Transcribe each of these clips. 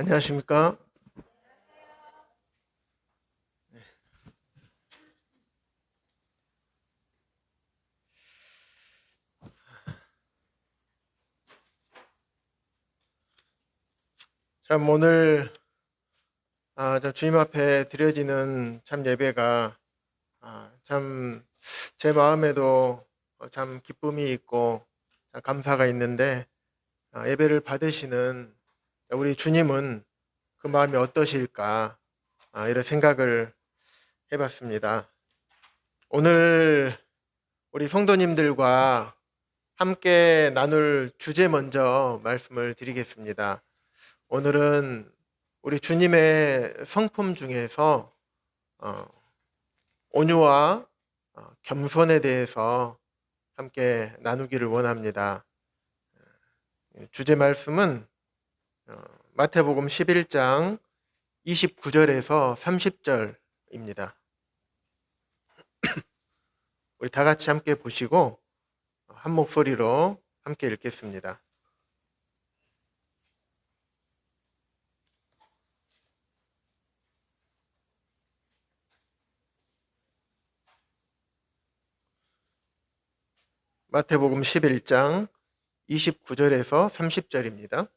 안녕하십니까? 참 오늘 참 주님 앞에 드려지는 참 예배가 참 제 마음에도 참 기쁨이 있고 참 감사가 있는데 예배를 받으시는 우리 주님은 그 마음이 어떠실까 이런 생각을 해봤습니다. 오늘 우리 성도님들과 함께 나눌 주제 먼저 말씀을 드리겠습니다. 오늘은 우리 주님의 성품 중에서 어, 온유와 겸손에 대해서 함께 나누기를 원합니다. 주제 말씀은 마태복음 11장 29절에서 30절입니다. 우리 다 같이 함께 보시고 한 목소리로 함께 읽겠습니다. 마태복음 11장 29절에서 30절입니다.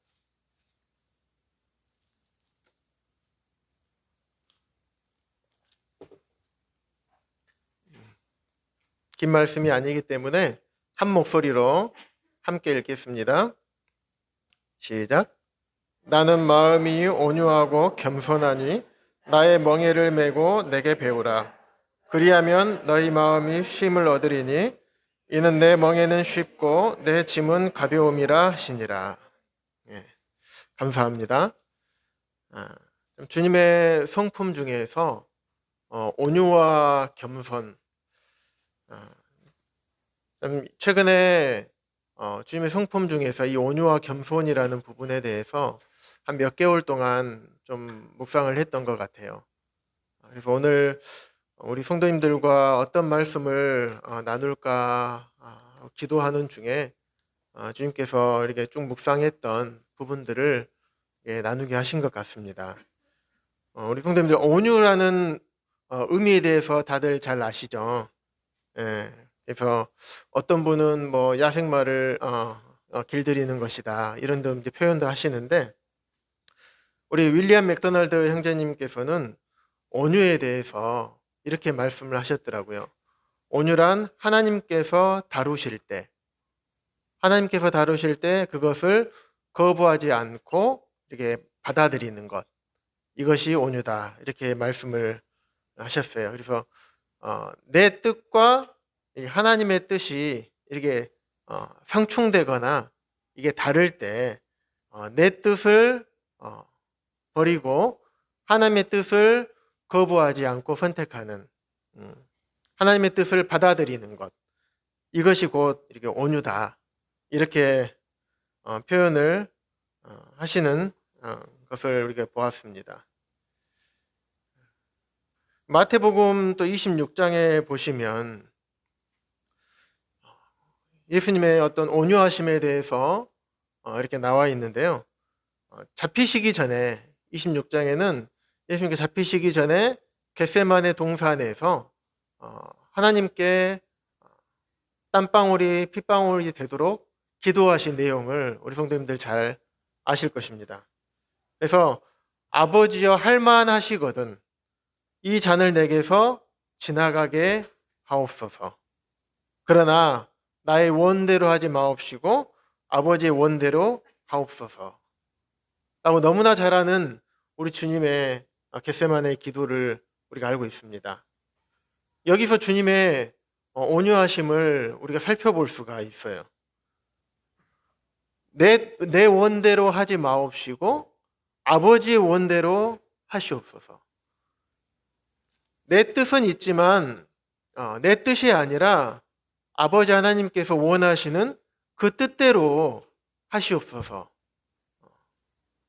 긴 말씀이 아니기 때문에 한 목소리로 함께 읽겠습니다. 시작. 나는 마음이 온유하고 겸손하니 나의 멍에를 메고 내게 배우라. 그리하면 너희 마음이 쉼을 얻으리니 이는 내 멍에는 쉽고 내 짐은 가벼움이라 하시니라. 예, 감사합니다. 주님의 성품 중에서 온유와 겸손. 최근에 주님의 성품 중에서 이 온유와 겸손이라는 부분에 대해서 한 몇 개월 동안 좀 묵상을 했던 것 같아요. 그래서 오늘 우리 성도님들과 어떤 말씀을 나눌까 기도하는 중에 주님께서 이렇게 쭉 묵상했던 부분들을 나누게 하신 것 같습니다. 우리 성도님들 온유라는 의미에 대해서 다들 잘 아시죠? 예, 그래서 어떤 분은 뭐 야생마를 길들이는 것이다 이런 등 이제 표현도 하시는데 우리 윌리엄 맥도날드 형제님께서는 온유에 대해서 이렇게 말씀을 하셨더라고요. 온유란 하나님께서 다루실 때 그것을 거부하지 않고 이렇게 받아들이는 것, 이것이 온유다 이렇게 말씀을 하셨어요. 그래서 내 뜻과 하나님의 뜻이 이렇게 상충되거나 이게 다를 때 내 뜻을 버리고 하나님의 뜻을 거부하지 않고 선택하는 하나님의 뜻을 받아들이는 것, 이것이 곧 이렇게 온유다 이렇게 표현을 하시는 것을 우리가 보았습니다. 마태복음 또 26장에 보시면 예수님의 어떤 온유하심에 대해서 이렇게 나와 있는데요. 잡히시기 전에 26장에는 예수님께 잡히시기 전에 겟세마네 동산에서 하나님께 땀방울이 핏방울이 되도록 기도하신 내용을 우리 성도님들 잘 아실 것입니다. 그래서 아버지여 할만하시거든 이 잔을 내게서 지나가게 하옵소서. 그러나 나의 원대로 하지 마옵시고 아버지의 원대로 하옵소서. 라고 너무나 잘 아는 우리 주님의 겟세마네의 기도를 우리가 알고 있습니다. 여기서 주님의 온유하심을 우리가 살펴볼 수가 있어요. 내 원대로 하지 마옵시고 아버지의 원대로 하시옵소서. 내 뜻은 있지만 내 뜻이 아니라 아버지 하나님께서 원하시는 그 뜻대로 하시옵소서.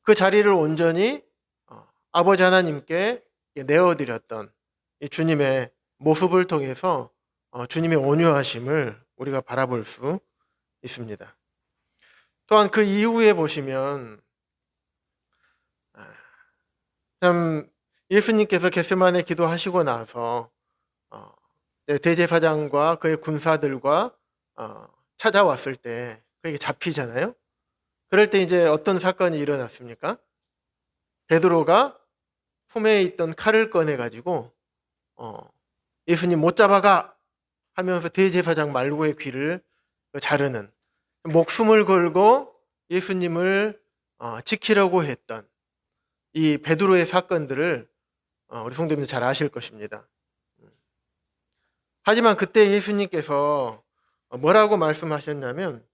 그 자리를 온전히 아버지 하나님께 내어드렸던 이 주님의 모습을 통해서 주님의 온유하심을 우리가 바라볼 수 있습니다. 또한 그 이후에 보시면 참 예수님께서 겟세마네 기도하시고 나서 대제사장과 그의 군사들과 찾아왔을 때 그에게 잡히잖아요. 그럴 때 이제 어떤 사건이 일어났습니까? 베드로가 품에 있던 칼을 꺼내 가지고 예수님 못 잡아가 하면서 대제사장 말고의 귀를 자르는, 목숨을 걸고 예수님을 지키려고 했던 이 베드로의 사건들을 우리 성도님들 잘 아실 것입니다. 하지만 그때 예수님께서 뭐라고 말씀하셨냐면,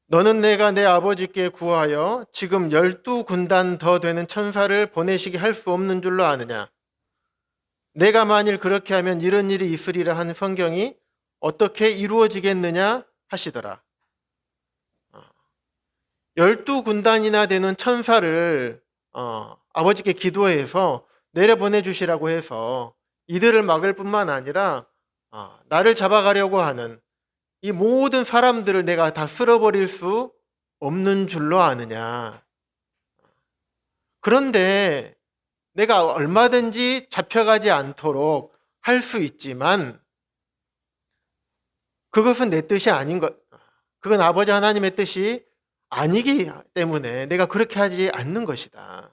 너는 내가 내 아버지께 구하여 지금 12군단 더 되는 천사를 보내시게 할 수 없는 줄로 아느냐? 내가 만일 그렇게 하면 이런 일이 있으리라 한 성경이 어떻게 이루어지겠느냐 하시더라. 12군단이나 되는 천사를 아버지께 기도해서 내려보내 주시라고 해서 이들을 막을 뿐만 아니라 나를 잡아가려고 하는 이 모든 사람들을 내가 다 쓸어버릴 수 없는 줄로 아느냐. 그런데 내가 얼마든지 잡혀가지 않도록 할 수 있지만 그것은 내 뜻이 아닌 것, 그건 아버지 하나님의 뜻이 아니기 때문에 내가 그렇게 하지 않는 것이다.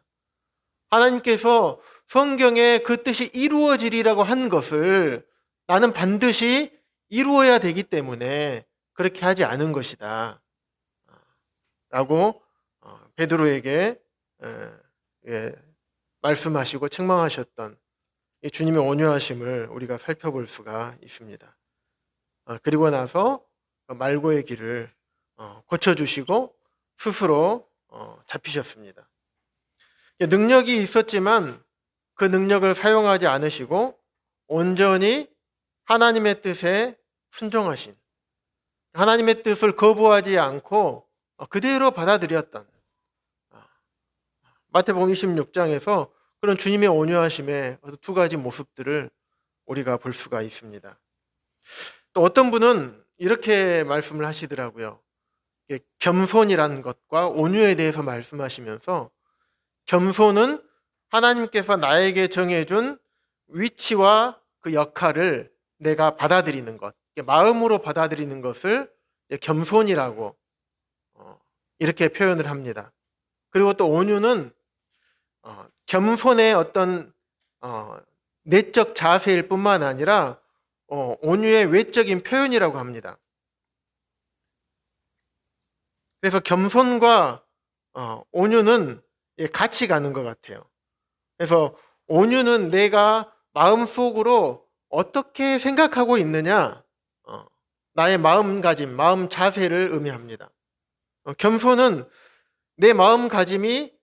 하나님께서 성경에 그 뜻이 이루어지리라고 한 것을 나는 반드시 이루어야 되기 때문에 그렇게 하지 않은 것이다 라고 베드로에게 말씀하시고 책망하셨던 이 주님의 온유하심을 우리가 살펴볼 수가 있습니다. 그리고 나서 말고의 길을 고쳐주시고 스스로 잡히셨습니다. 능력이 있었지만 그 능력을 사용하지 않으시고 온전히 하나님의 뜻에 순종하신, 하나님의 뜻을 거부하지 않고 그대로 받아들였던, 마태복음 26장에서 그런 주님의 온유하심의 두 가지 모습들을 우리가 볼 수가 있습니다. 또 어떤 분은 이렇게 말씀을 하시더라고요. 겸손이라는 것과 온유에 대해서 말씀하시면서, 겸손은 하나님께서 나에게 정해준 위치와 그 역할을 내가 받아들이는 것, 마음으로 받아들이는 것을 겸손이라고 이렇게 표현을 합니다. 그리고 또 온유는 겸손의 어떤 내적 자세일 뿐만 아니라 온유의 외적인 표현이라고 합니다. 그래서 겸손과 온유는 같이 가는 것 같아요. 그래서 온유는 내가 마음속으로 어떻게 생각하고 있느냐, 나의 마음가짐, 마음 자세를 의미합니다. 겸손은 내 마음가짐이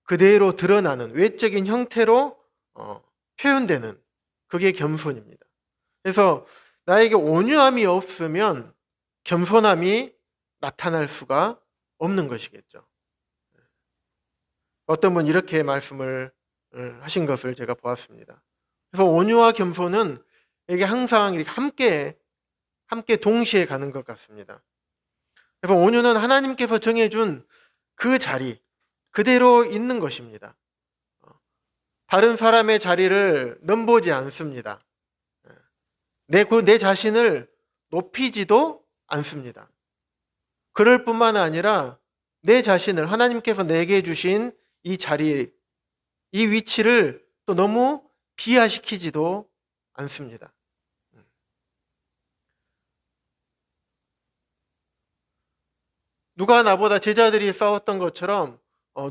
그대로 드러나는 외적인 형태로 표현되는, 그게 겸손입니다. 그래서 나에게 온유함이 없으면 겸손함이 나타날 수가 없는 것이겠죠. 어떤 분 이렇게 말씀을 하신 것을 제가 보았습니다. 그래서 온유와 겸손은 이게 항상 이렇게 함께 동시에 가는 것 같습니다. 그래서 온유는 하나님께서 정해준 그 자리 그대로 있는 것입니다. 다른 사람의 자리를 넘보지 않습니다. 내 자신을 높이지도 않습니다. 그럴 뿐만 아니라 내 자신을, 하나님께서 내게 주신 이 자리, 이 위치를 또 너무 비하시키지도 않습니다. 누가 나보다 제자들이 싸웠던 것처럼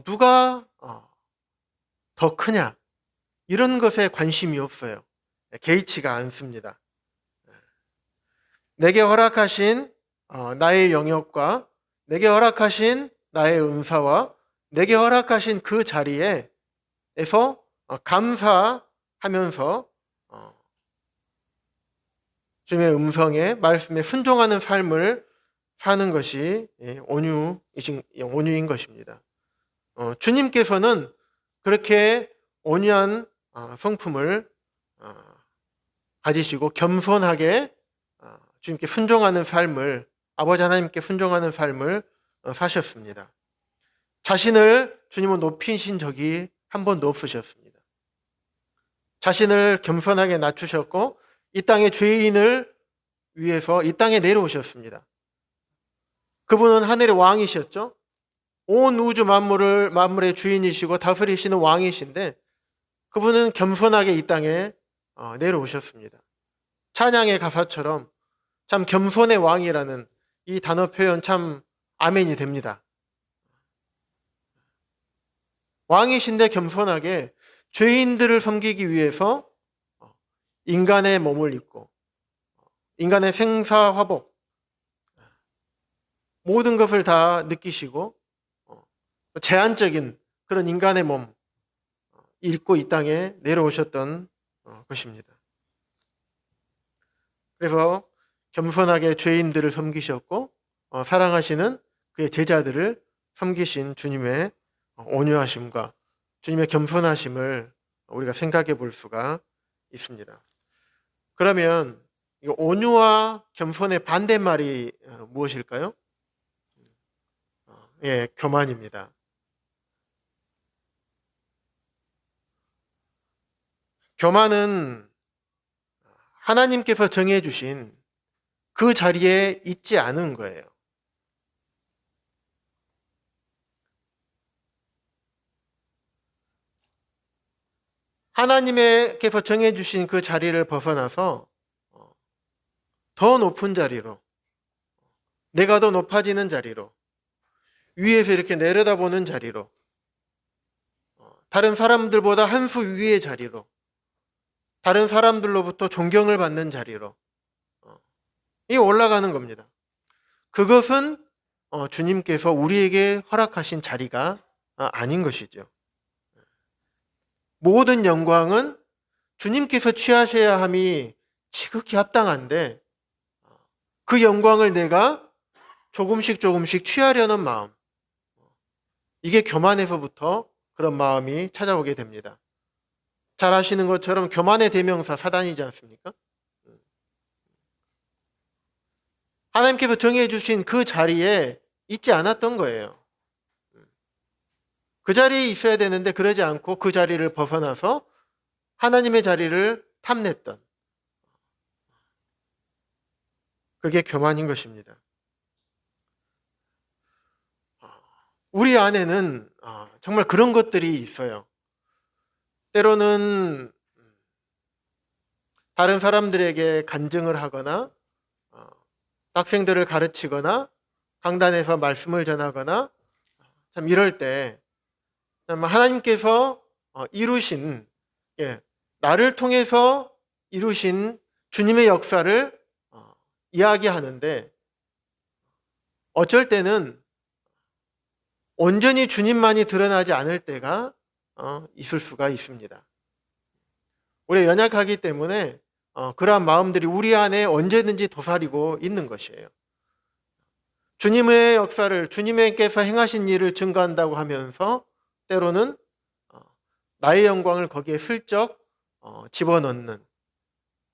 누가 더 크냐, 이런 것에 관심이 없어요. 개의치가 않습니다. 내게 허락하신 나의 영역과 내게 허락하신 나의 은사와 내게 허락하신 그 자리에서 감사하면서 주님의 음성에, 말씀에 순종하는 삶을 사는 것이 온유인 것입니다. 주님께서는 그렇게 온유한 성품을 가지시고 겸손하게 주님께 순종하는 삶을, 아버지 하나님께 순종하는 삶을 사셨습니다. 자신을 주님은 높이신 적이 한 번도 없으셨습니다. 자신을 겸손하게 낮추셨고 이 땅의 죄인을 위해서 이 땅에 내려오셨습니다. 그분은 하늘의 왕이셨죠. 온 우주 만물의 주인이시고 다스리시는 왕이신데 그분은 겸손하게 이 땅에 내려오셨습니다. 찬양의 가사처럼 참 겸손의 왕이라는 이 단어 표현 참 아멘이 됩니다. 왕이신데 겸손하게 죄인들을 섬기기 위해서 인간의 몸을 입고 인간의 생사화복 모든 것을 다 느끼시고 제한적인 그런 인간의 몸 입고 이 땅에 내려오셨던 것입니다. 그래서 겸손하게 죄인들을 섬기셨고 사랑하시는 그의 제자들을 섬기신 주님의 온유하심과 주님의 겸손하심을 우리가 생각해 볼 수가 있습니다. 그러면 이 온유와 겸손의 반대말이 무엇일까요? 예, 교만입니다. 교만은 하나님께서 정해주신 그 자리에 있지 않은 거예요. 하나님께서 정해주신 그 자리를 벗어나서 더 높은 자리로, 내가 더 높아지는 자리로, 위에서 이렇게 내려다보는 자리로, 다른 사람들보다 한 수 위의 자리로, 다른 사람들로부터 존경을 받는 자리로 이 올라가는 겁니다. 그것은 주님께서 우리에게 허락하신 자리가 아닌 것이죠. 모든 영광은 주님께서 취하셔야 함이 지극히 합당한데 그 영광을 내가 조금씩 취하려는 마음, 이게 교만에서부터 그런 마음이 찾아오게 됩니다. 잘 아시는 것처럼 교만의 대명사 사단이지 않습니까? 하나님께서 정해 주신 그 자리에 있지 않았던 거예요. 그 자리에 있어야 되는데 그러지 않고 그 자리를 벗어나서 하나님의 자리를 탐냈던, 그게 교만인 것입니다. 우리 안에는 정말 그런 것들이 있어요. 때로는 다른 사람들에게 간증을 하거나 학생들을 가르치거나 강단에서 말씀을 전하거나 참 이럴 때 하나님께서 이루신, 나를 통해서 이루신 주님의 역사를 이야기하는데 어쩔 때는 온전히 주님만이 드러나지 않을 때가 있을 수가 있습니다. 우리가 연약하기 때문에 그러한 마음들이 우리 안에 언제든지 도사리고 있는 것이에요. 주님의 역사를, 주님께서 행하신 일을 증거한다고 하면서 때로는 나의 영광을 거기에 슬쩍 집어넣는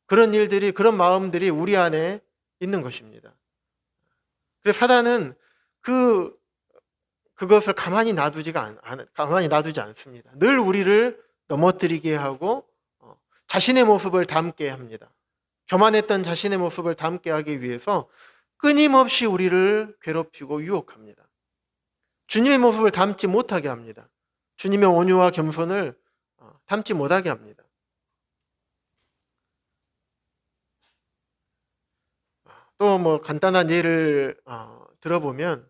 그런 일들이, 그런 마음들이 우리 안에 있는 것입니다. 그래서 사단은 그것을 가만히 놔두지 않습니다. 늘 우리를 넘어뜨리게 하고 자신의 모습을 담게 합니다. 교만했던 자신의 모습을 담게 하기 위해서 끊임없이 우리를 괴롭히고 유혹합니다. 주님의 모습을 담지 못하게 합니다. 주님의 온유와 겸손을 담지 못하게 합니다. 또 간단한 예를 들어보면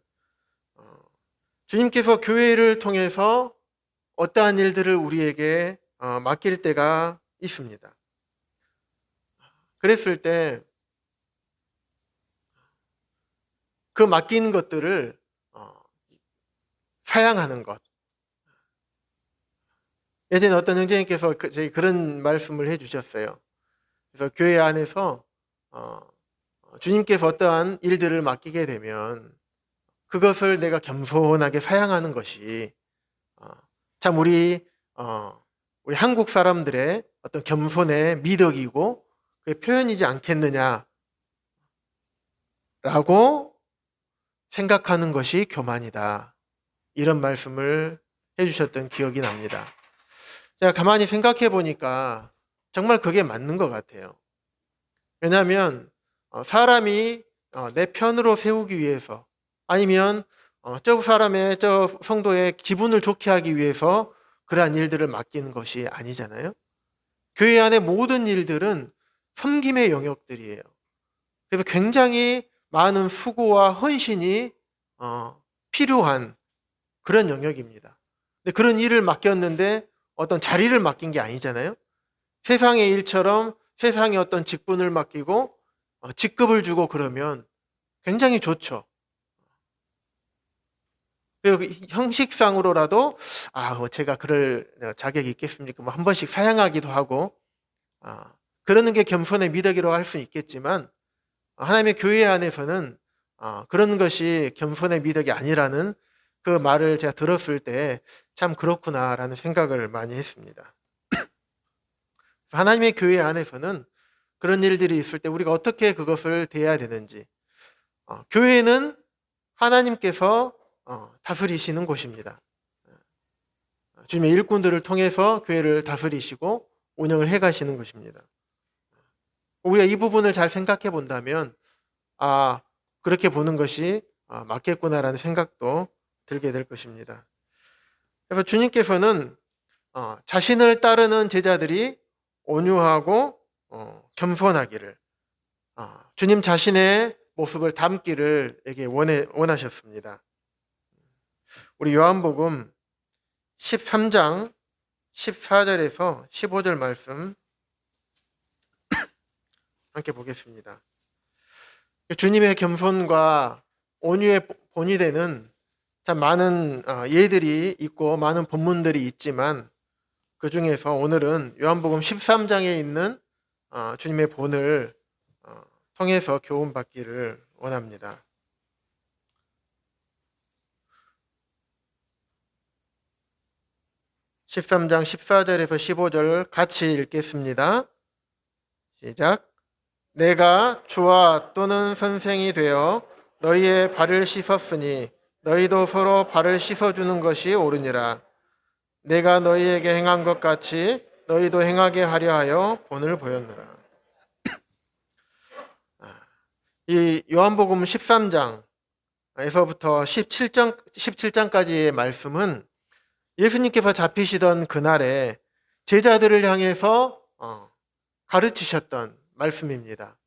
주님께서 교회를 통해서 어떠한 일들을 우리에게 맡길 때가 있습니다. 그랬을 때 그 맡긴 것들을 사양하는 것. 예전에 어떤 형제님께서 그런 말씀을 해주셨어요. 그래서 교회 안에서 주님께서 어떠한 일들을 맡기게 되면 그것을 내가 겸손하게 사양하는 것이 참 우리 한국 사람들의 어떤 겸손의 미덕이고 그의 표현이지 않겠느냐라고 생각하는 것이 교만이다. 이런 말씀을 해주셨던 기억이 납니다. 제가 가만히 생각해 보니까 정말 그게 맞는 것 같아요. 왜냐하면 사람이 내 편으로 세우기 위해서 아니면 저 사람의 저 성도의 기분을 좋게 하기 위해서 그러한 일들을 맡기는 것이 아니잖아요. 교회 안의 모든 일들은 섬김의 영역들이에요. 그래서 굉장히 많은 수고와 헌신이 필요한 그런 영역입니다. 근데 그런 일을 맡겼는데 어떤 자리를 맡긴 게 아니잖아요. 세상의 일처럼 세상의 어떤 직분을 맡기고 직급을 주고 그러면 굉장히 좋죠. 그리고 그 형식상으로라도 제가 그럴 자격이 있겠습니까? 뭐 한 번씩 사양하기도 하고 그러는 게 겸손의 미덕이라고 할 수는 있겠지만 하나님의 교회 안에서는 그런 것이 겸손의 미덕이 아니라는 그 말을 제가 들었을 때 참 그렇구나라는 생각을 많이 했습니다. 하나님의 교회 안에서는 그런 일들이 있을 때 우리가 어떻게 그것을 대해야 되는지, 교회는 하나님께서 다스리시는 곳입니다. 주님의 일꾼들을 통해서 교회를 다스리시고 운영을 해가시는 것입니다. 우리가 이 부분을 잘 생각해 본다면 그렇게 보는 것이 맞겠구나라는 생각도 들게 될 것입니다. 그래서 주님께서는 자신을 따르는 제자들이 온유하고 겸손하기를, 주님 자신의 모습을 담기를 에게 원하셨습니다. 우리 요한복음 13장 14절에서 15절 말씀 함께 보겠습니다. 주님의 겸손과 온유의 본이 되는 참 많은 예들이 있고 많은 본문들이 있지만 그 중에서 오늘은 요한복음 13장에 있는 주님의 본을 통해서 교훈받기를 원합니다. (13장) 14절에서 15절 같이 읽겠습니다. 시작. 내가 주와 또는 선생이 되어 너희의 발을 씻었으니 너희도 서로 발을 씻어주는 것이 옳으니라. 내가 너희에게 행한 것 같이 너희도 행하게 하려 하여 본을 보였노라. 이 요한복음 13장에서부터 17장까지의 말씀은 예수님께서 잡히시던 그날에 제자들을 향해서 가르치셨던 말씀입니다.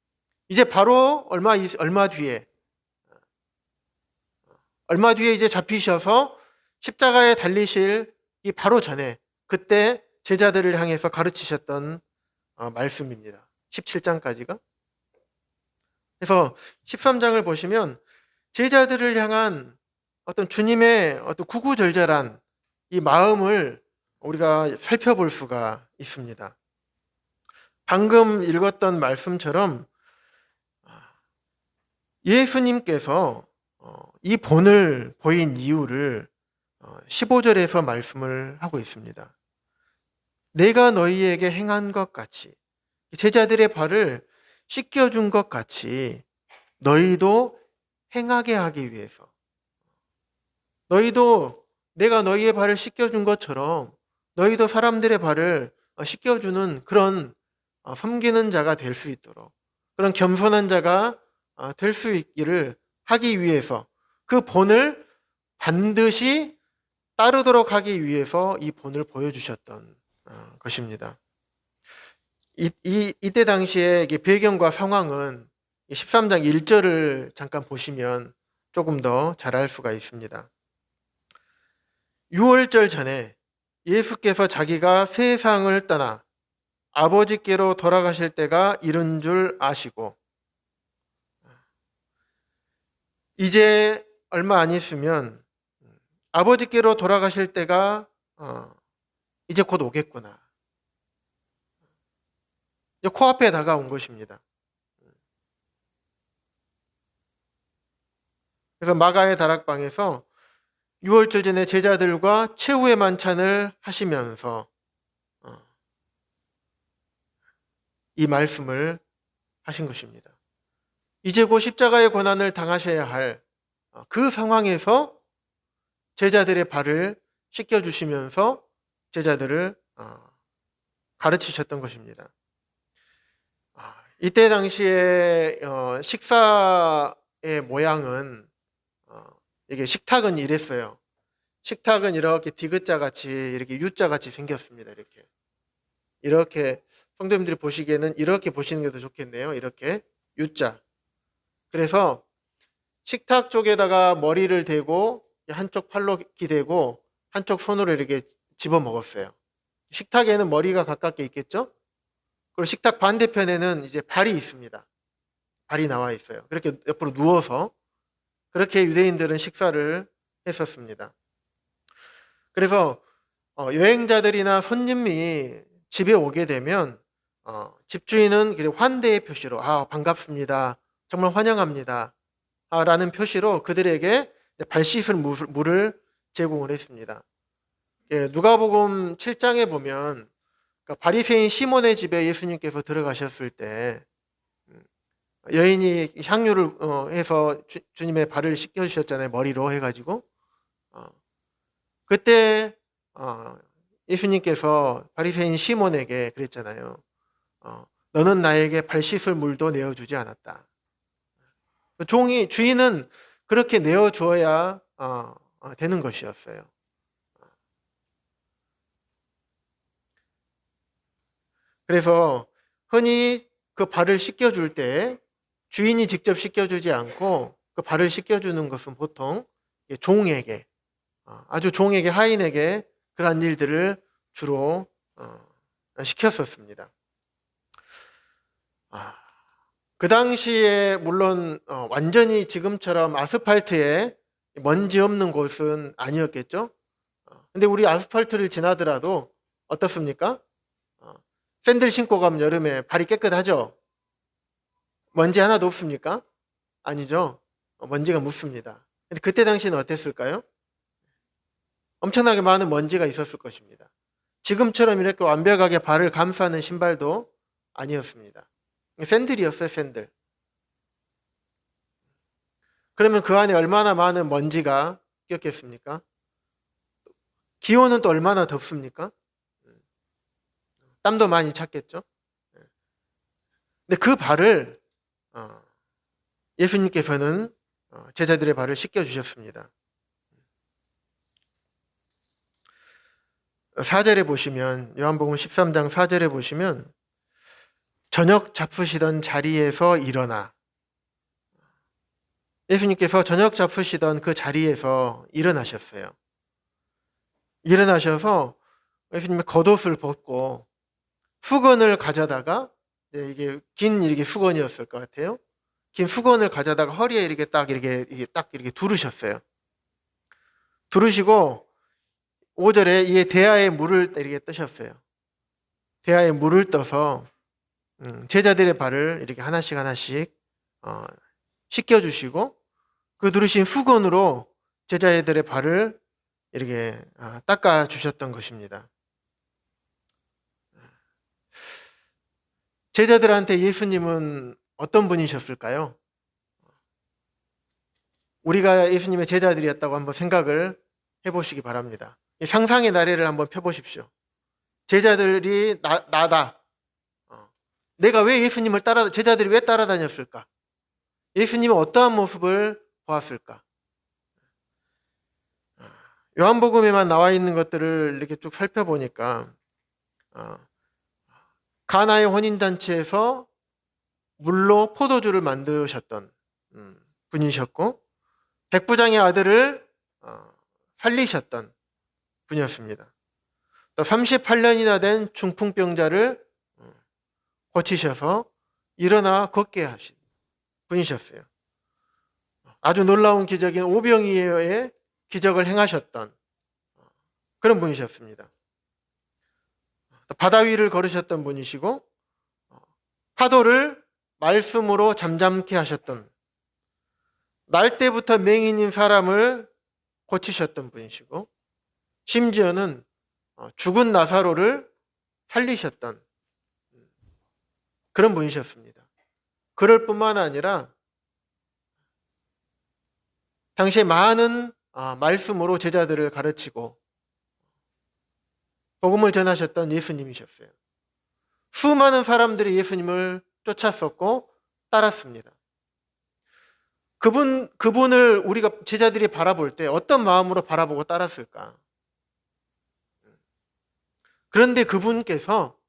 이제 바로 얼마 뒤에 이제 잡히셔서 십자가에 달리실 이 바로 전에 그때 제자들을 향해서 가르치셨던 말씀입니다. 17장까지가. 그래서 13장을 보시면 제자들을 향한 어떤 주님의 어떤 구구절절한 이 마음을 우리가 살펴볼 수가 있습니다. 방금 읽었던 말씀처럼 예수님께서 이 본을 보인 이유를 15절에서 말씀을 하고 있습니다. 내가 너희에게 행한 것 같이, 제자들의 발을 씻겨준 것 같이 너희도 행하게 하기 위해서, 너희도 내가 너희의 발을 씻겨준 것처럼 너희도 사람들의 발을 씻겨주는 그런 섬기는 자가 될 수 있도록, 그런 겸손한 자가 될 수 있기를 하기 위해서, 그 본을 반드시 따르도록 하기 위해서 이 본을 보여주셨던 것입니다. 이때 당시에 배경과 상황은 13장 1절을 잠깐 보시면 조금 더 잘 알 수가 있습니다. 유월절 전에 예수께서 자기가 세상을 떠나 아버지께로 돌아가실 때가 이른 줄 아시고, 이제 얼마 안 있으면 아버지께로 돌아가실 때가 이제 곧 오겠구나. 이제 코앞에 다가온 것입니다. 그래서 마가의 다락방에서 유월절 전에 제자들과 최후의 만찬을 하시면서 이 말씀을 하신 것입니다. 이제 곧 십자가의 고난을 당하셔야 할 그 상황에서 제자들의 발을 씻겨주시면서 제자들을 가르치셨던 것입니다. 이때 당시에 식사의 모양은 이게 식탁은 이랬어요. 식탁은 이렇게 디귿자 같이 이렇게 U자 같이 생겼습니다. 이렇게 성도님들이 보시기에는 이렇게 보시는 게 더 좋겠네요. 이렇게 U자. 그래서 식탁 쪽에다가 머리를 대고 한쪽 팔로 기대고 한쪽 손으로 이렇게 집어 먹었어요. 식탁에는 머리가 가깝게 있겠죠? 그리고 식탁 반대편에는 이제 발이 있습니다. 발이 나와 있어요. 그렇게 옆으로 누워서 그렇게 유대인들은 식사를 했었습니다. 그래서 여행자들이나 손님이 집에 오게 되면 집주인은 환대의 표시로 반갑습니다. 정말 환영합니다. 라는 표시로 그들에게 발 씻을 물을 제공을 했습니다. 누가복음 7장에 보면 바리새인 시몬의 집에 예수님께서 들어가셨을 때 여인이 향유를 해서 주님의 발을 씻겨주셨잖아요. 머리로 해가지고. 그때 예수님께서 바리새인 시몬에게 그랬잖아요. 너는 나에게 발 씻을 물도 내어주지 않았다. 주인은 그렇게 내어주어야 되는 것이었어요. 그래서 흔히 그 발을 씻겨줄 때 주인이 직접 씻겨주지 않고 그 발을 씻겨주는 것은 보통 종에게, 아주 종에게, 하인에게 그러한 일들을 주로 시켰었습니다. 그 당시에 물론 완전히 지금처럼 아스팔트에 먼지 없는 곳은 아니었겠죠. 근데 우리 아스팔트를 지나더라도 어떻습니까? 샌들 신고 가면 여름에 발이 깨끗하죠? 먼지 하나도 없습니까? 아니죠. 먼지가 묻습니다. 근데 그때 당시는 어땠을까요? 엄청나게 많은 먼지가 있었을 것입니다. 지금처럼 이렇게 완벽하게 발을 감싸는 신발도 아니었습니다. 샌들이었어요, 샌들. 그러면 그 안에 얼마나 많은 먼지가 꼈겠습니까? 기온은 또 얼마나 덥습니까? 땀도 많이 찼겠죠? 근데 그 발을 예수님께서는 제자들의 발을 씻겨주셨습니다. 4절에 보시면, 요한복음 13장 4절에 보시면 저녁 잡수시던 자리에서 일어나, 예수님께서 저녁 잡수시던 그 자리에서 일어나셨어요. 일어나셔서 예수님의 겉옷을 벗고 수건을 가져다가, 이게 긴 이렇게 수건이었을 것 같아요. 긴 수건을 가져다가 허리에 이렇게 딱 이렇게 두르셨어요. 두르시고 5절에 이 대야에 물을 이렇게 뜨셨어요. 대야에 물을 떠서 제자들의 발을 이렇게 하나씩 씻겨주시고 그 두르신 수건으로 제자들의 발을 이렇게 닦아주셨던 것입니다. 제자들한테 예수님은 어떤 분이셨을까요? 우리가 예수님의 제자들이었다고 한번 생각을 해보시기 바랍니다. 상상의 나래를 한번 펴보십시오. 제자들이 나다. 내가 왜 예수님을 제자들이 왜 따라다녔을까? 예수님은 어떠한 모습을 보았을까? 요한복음에만 나와 있는 것들을 이렇게 쭉 살펴보니까 가나의 혼인잔치에서 물로 포도주를 만드셨던 분이셨고 백부장의 아들을 살리셨던 분이었습니다. 또 38년이나 된 중풍병자를 고치셔서 일어나 걷게 하신 분이셨어요. 아주 놀라운 기적인 오병이어의 기적을 행하셨던 그런 분이셨습니다. 바다 위를 걸으셨던 분이시고 파도를 말씀으로 잠잠케 하셨던, 날 때부터 맹인인 사람을 고치셨던 분이시고 심지어는 죽은 나사로를 살리셨던 그런 분이셨습니다. 그럴 뿐만 아니라 당시에 많은 말씀으로 제자들을 가르치고 복음을 전하셨던 예수님이셨어요. 수많은 사람들이 예수님을 쫓았었고 따랐습니다. 그분을 우리가 제자들이 바라볼 때 어떤 마음으로 바라보고 따랐을까? 그런데 그분께서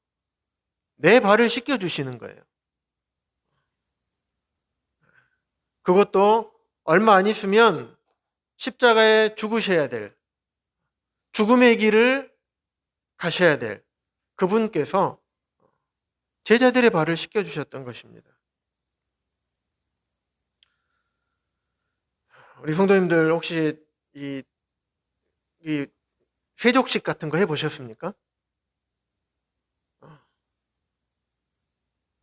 내 발을 씻겨주시는 거예요. 그것도 얼마 안 있으면 십자가에 죽으셔야 될, 죽음의 길을 가셔야 될 그분께서 제자들의 발을 씻겨주셨던 것입니다. 우리 성도님들 혹시 이 세족식 같은 거 해보셨습니까?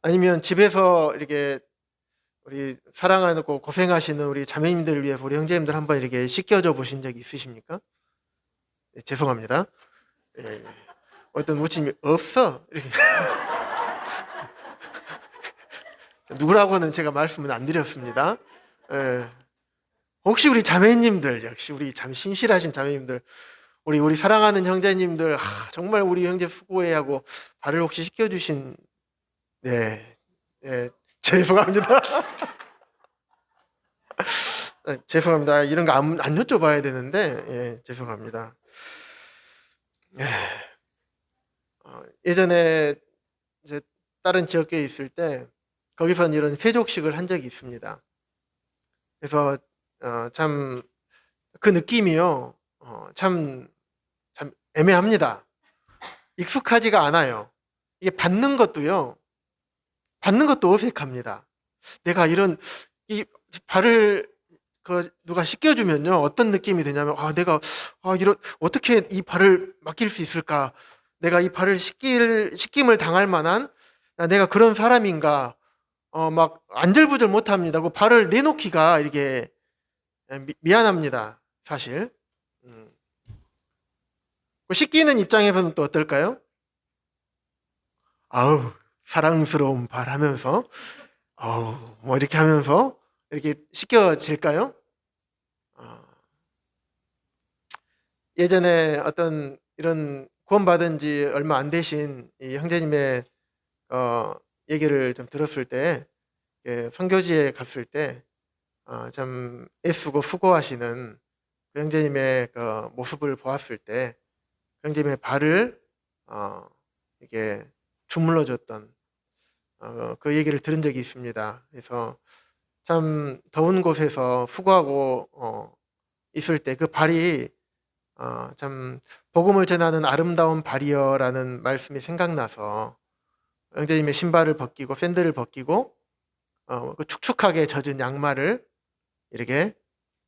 아니면 집에서 이렇게 우리 사랑하고 고생하시는 우리 자매님들을 위해서 우리 형제님들 한번 이렇게 씻겨줘 보신 적이 있으십니까? 네, 죄송합니다. 예, 어떤 모친이 없어. 이렇게. 누구라고는 제가 말씀은 안 드렸습니다. 예. 혹시 우리 자매님들, 역시 우리 참 신실하신 자매님들, 우리 사랑하는 형제님들, 정말 우리 형제 수고해 하고 발을 혹시 씻겨주신, 네, 네, 죄송합니다. 죄송합니다. 이런 거 안 여쭤봐야 되는데, 예, 죄송합니다. 예전에 이제 다른 지역에 있을 때, 거기서는 이런 세족식을 한 적이 있습니다. 그래서 참 그 느낌이요, 참 애매합니다. 익숙하지가 않아요. 이게 받는 것도 어색합니다. 내가 이 발을 누가 씻겨주면요, 어떤 느낌이 드냐면, 내가 어떻게 이 발을 맡길 수 있을까? 내가 이 발을 씻김을 당할 만한 내가 그런 사람인가? 막 안절부절 못합니다. 그 발을 내놓기가 이렇게 미안합니다, 사실. 씻기는 입장에서는 또 어떨까요? 아우, 사랑스러운 발 하면서, 뭐 이렇게 하면서 이렇게 씻겨질까요? 예전에 어떤 이런 구원받은 지 얼마 안 되신 이 형제님의 얘기를 좀 들었을 때, 선교지에 갔을 때 참 애쓰고 수고하시는 그 형제님의 그 모습을 보았을 때, 그 형제님의 발을 이게 주물러 줬던 그 얘기를 들은 적이 있습니다. 그래서 참 더운 곳에서 수고하고 있을 때 그 발이 참 복음을 전하는 아름다운 발이여라는 말씀이 생각나서 형제님의 신발을 벗기고 샌들을 벗기고 그 축축하게 젖은 양말을 이렇게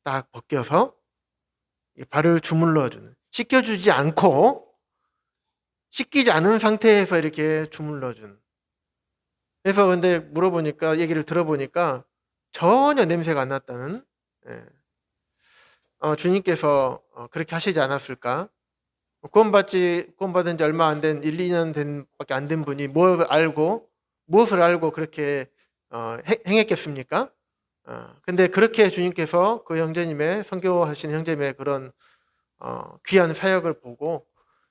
딱 벗겨서 발을 주물러주는, 씻겨주지 않고 씻기지 않은 상태에서 이렇게 주물러준. 그래서 근데 물어보니까, 얘기를 들어보니까 전혀 냄새가 안 났다는, 예. 주님께서 그렇게 하시지 않았을까? 구원받은 지 얼마 안 된 1, 2년 밖에 안 된 분이 무엇을 알고 그렇게 행했겠습니까? 근데 그렇게 주님께서 그 형제님의, 선교하신 형제님의 그런 귀한 사역을 보고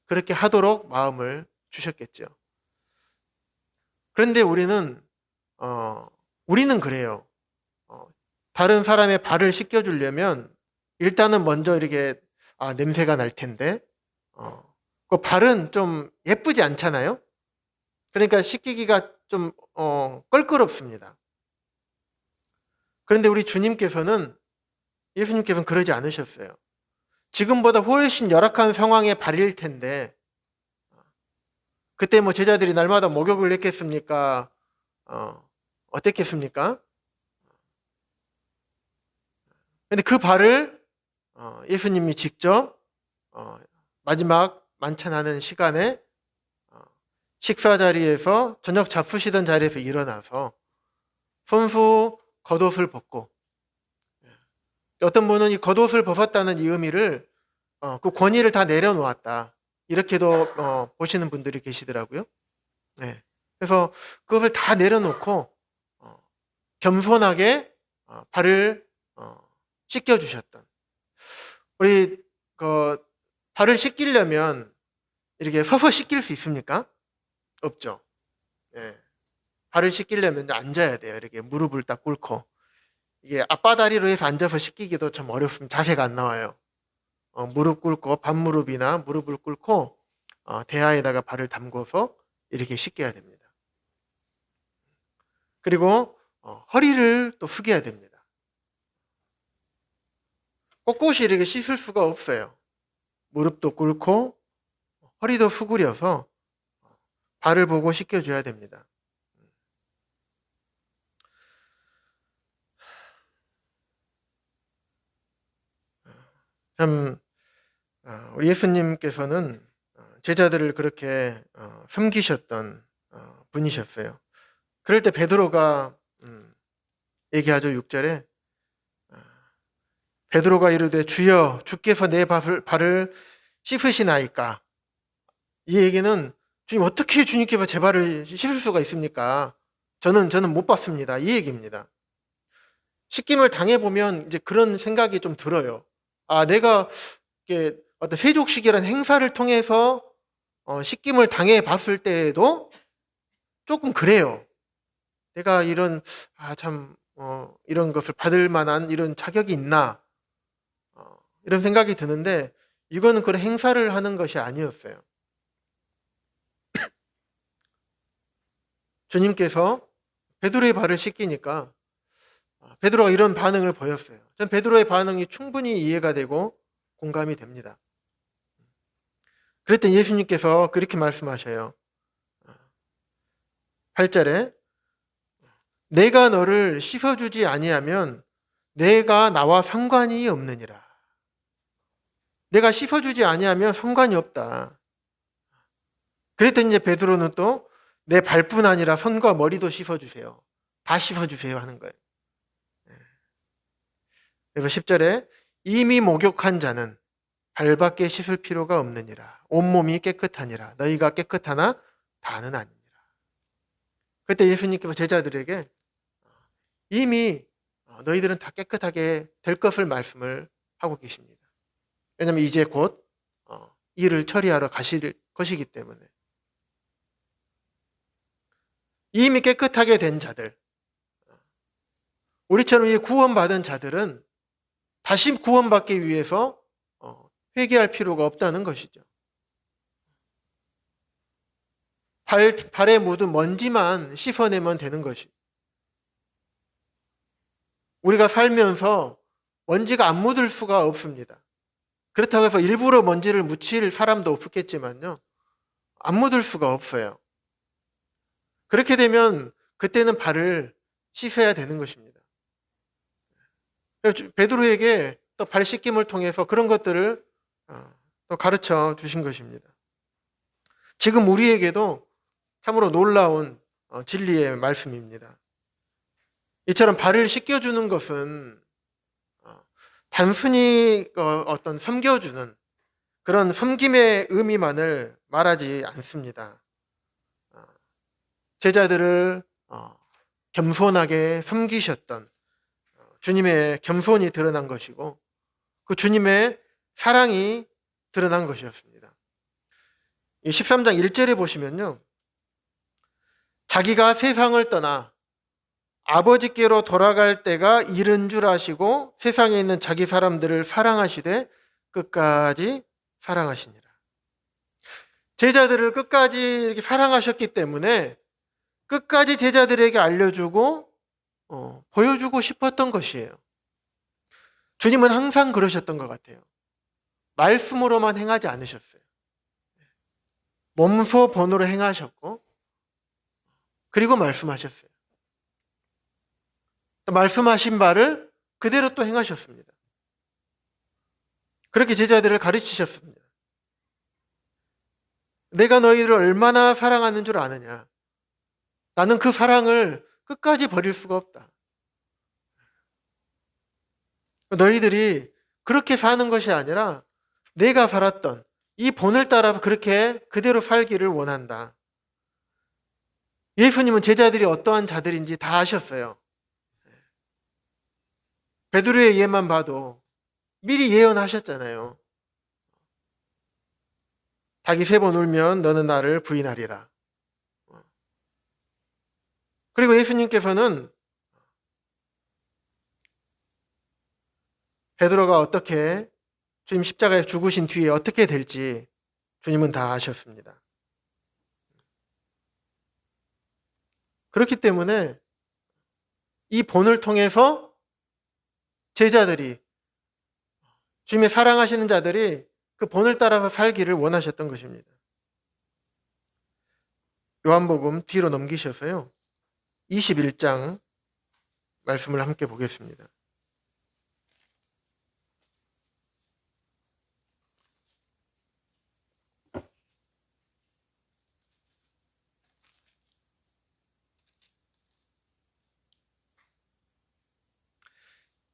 그렇게 하도록 마음을 주셨겠죠. 그런데 우리는 그래요. 다른 사람의 발을 씻겨주려면 일단은 먼저 이렇게 냄새가 날 텐데 그 발은 좀 예쁘지 않잖아요. 그러니까 씻기기가 좀 껄끄럽습니다. 그런데 우리 예수님께서는 그러지 않으셨어요. 지금보다 훨씬 열악한 상황의 발일 텐데 그때 뭐 제자들이 날마다 목욕을 했겠습니까? 어땠겠습니까? 근데 그 발을 예수님이 직접 마지막 만찬하는 시간에 식사 자리에서, 저녁 잡수시던 자리에서 일어나서 손수 겉옷을 벗고, 어떤 분은 이 겉옷을 벗었다는 이 의미를 그 권위를 다 내려놓았다, 이렇게도 보시는 분들이 계시더라고요. 네. 그래서 그것을 다 내려놓고 겸손하게 발을 씻겨주셨던. 우리 발을 씻기려면 이렇게 서서 씻길 수 있습니까? 없죠. 예. 발을 씻기려면 앉아야 돼요. 이렇게 무릎을 딱 꿇고. 이게 앞바다리로 해서 앉아서 씻기기도 참 어렵습니다. 자세가 안 나와요. 무릎 꿇고 반무릎이나 무릎을 꿇고 대야에다가 발을 담궈서 이렇게 씻겨야 됩니다. 그리고 허리를 또 숙여야 됩니다. 꼿꼿이 이렇게 씻을 수가 없어요. 무릎도 꿇고 허리도 수그려서 발을 보고 씻겨줘야 됩니다. 참 우리 예수님께서는 제자들을 그렇게 섬기셨던 분이셨어요. 그럴 때 베드로가 얘기하죠. 6절에 베드로가 이르되 주여 주께서 내 발을 씻으시나이까. 이 얘기는 주님 어떻게 주님께서 제 발을 씻을 수가 있습니까? 저는 못 봤습니다. 이 얘기입니다. 씻김을 당해보면 이제 그런 생각이 좀 들어요. 내가 이렇게 어떤 세족식이라는 행사를 통해서 씻김을 당해봤을 때에도 조금 그래요. 내가 이런 이런 것을 받을 만한 이런 자격이 있나 이런 생각이 드는데 이거는 그런 행사를 하는 것이 아니었어요. 주님께서 베드로의 발을 씻기니까 베드로가 이런 반응을 보였어요. 전 베드로의 반응이 충분히 이해가 되고 공감이 됩니다. 그랬더니 예수님께서 그렇게 말씀하셔요. 8절에 내가 너를 씻어주지 아니하면 내가 나와 상관이 없느니라. 내가 씻어주지 아니하면 상관이 없다. 그랬더니 이제 베드로는 또 내 발뿐 아니라 손과 머리도 씻어주세요. 다 씻어주세요 하는 거예요. 그래서 10절에 이미 목욕한 자는 발밖에 씻을 필요가 없느니라. 온몸이 깨끗하니라. 너희가 깨끗하나 다는 아니니라. 그때 예수님께서 제자들에게 이미 너희들은 다 깨끗하게 될 것을 말씀을 하고 계십니다. 왜냐하면 이제 곧 일을 처리하러 가실 것이기 때문에. 이미 깨끗하게 된 자들, 우리처럼 이 구원받은 자들은 다시 구원받기 위해서 회개할 필요가 없다는 것이죠. 발에 묻은 먼지만 씻어내면 되는 것이. 우리가 살면서 먼지가 안 묻을 수가 없습니다. 그렇다고 해서 일부러 먼지를 묻힐 사람도 없겠지만요. 안 묻을 수가 없어요. 그렇게 되면 그때는 발을 씻어야 되는 것입니다. 베드로에게 또 발 씻김을 통해서 그런 것들을 또 가르쳐 주신 것입니다. 지금 우리에게도 참으로 놀라운 진리의 말씀입니다. 이처럼 발을 씻겨주는 것은 단순히 어떤 섬겨주는 그런 섬김의 의미만을 말하지 않습니다. 제자들을 겸손하게 섬기셨던 주님의 겸손이 드러난 것이고 그 주님의 사랑이 드러난 것이었습니다. 13장 1절에 보시면요. 자기가 세상을 떠나 아버지께로 돌아갈 때가 이른 줄 아시고 세상에 있는 자기 사람들을 사랑하시되 끝까지 사랑하시니라. 제자들을 끝까지 이렇게 사랑하셨기 때문에 끝까지 제자들에게 알려주고 보여주고 싶었던 것이에요. 주님은 항상 그러셨던 것 같아요. 말씀으로만 행하지 않으셨어요. 몸소 번호로 행하셨고 그리고 말씀하셨어요. 말씀하신 바를 그대로 또 행하셨습니다. 그렇게 제자들을 가르치셨습니다. 내가 너희를 얼마나 사랑하는 줄 아느냐. 나는 그 사랑을 끝까지 버릴 수가 없다. 너희들이 그렇게 사는 것이 아니라 내가 살았던 이 본을 따라서 그렇게 그대로 살기를 원한다. 예수님은 제자들이 어떠한 자들인지 다 아셨어요. 베드로의 예만 봐도 미리 예언하셨잖아요. 닭이 3번 울면 너는 나를 부인하리라. 그리고 예수님께서는 베드로가 어떻게 주님 십자가에 죽으신 뒤에 어떻게 될지 주님은 다 아셨습니다. 그렇기 때문에 이 본을 통해서 제자들이, 주님의 사랑하시는 자들이 그 본을 따라서 살기를 원하셨던 것입니다. 요한복음 뒤로 넘기셔서요, 21장 말씀을 함께 보겠습니다.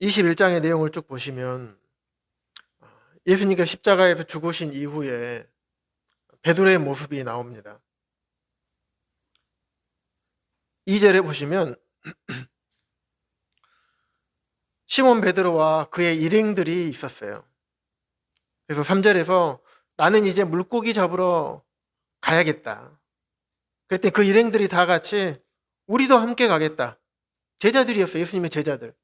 (21장의) 내용을 쭉 보시면 예수님께서 십자가에서 죽으신 이후에 베드로의 모습이 나옵니다. 2절에 보시면 시몬 베드로와 그의 일행들이 있었어요. 그래서 3절에서 나는 이제 물고기 잡으러 가야겠다. 그랬더니 그 일행들이 다 같이 우리도 함께 가겠다. 제자들이었어요. 예수님의 제자들.